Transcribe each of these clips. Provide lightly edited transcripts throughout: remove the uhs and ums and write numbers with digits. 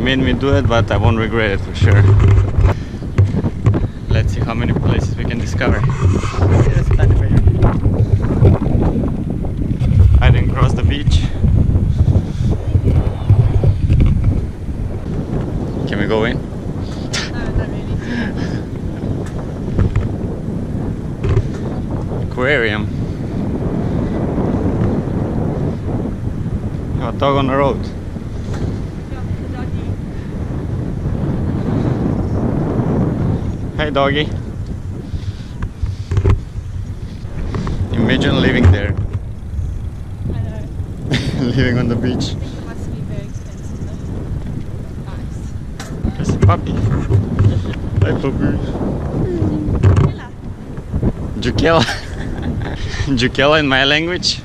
made me do it, but I won't regret it for sure. Let's see how many places we can discover. I didn't cross the beach. Can we go in? No, not really. Aquarium. A dog on the road. Hey doggy. Imagine living there. I know. Living on the beach. I think it must be very expensive though. Nice. There's a puppy. Hi puppy. Hello. Jukela. Jukela in my language.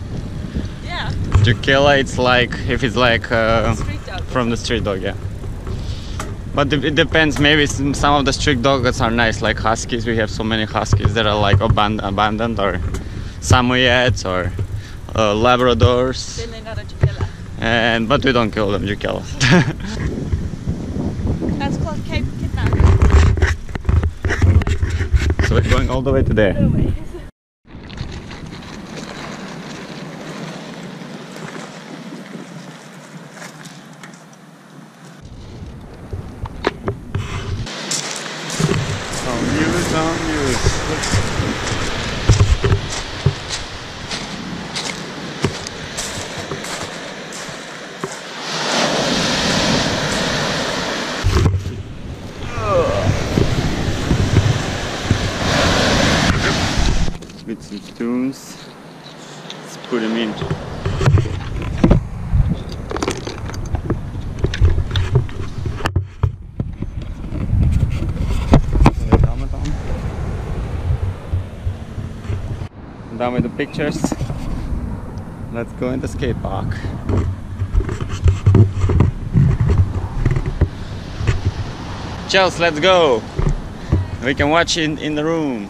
Yeah. Jukela, it's like, if it's like Street dog. from the street dog, yeah. But it depends, maybe some of the street dogs are nice, like huskies. We have so many huskies that are like abandoned, or Samoyeds, or Labradors. Then they're not a Jukela. But we don't kill them, Jukela. That's called Cape Kidnap. So we're going all the way to there. Always. Some news. With some stones, let's put them in. Done with the pictures. Let's go in the skate park. Chelsea, let's go. We can watch it in the room.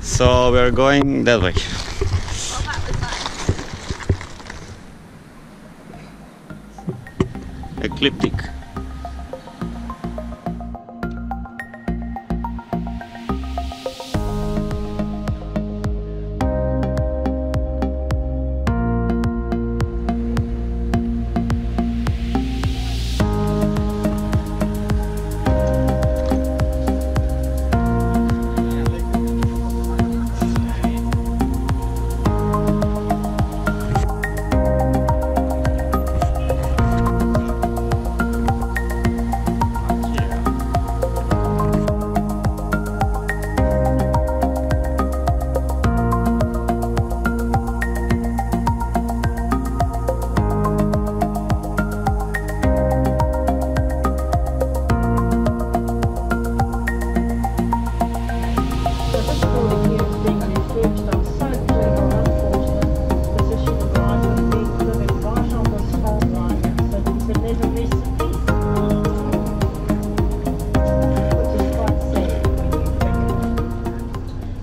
So we're going that way. Well, that was nice. Ecliptic.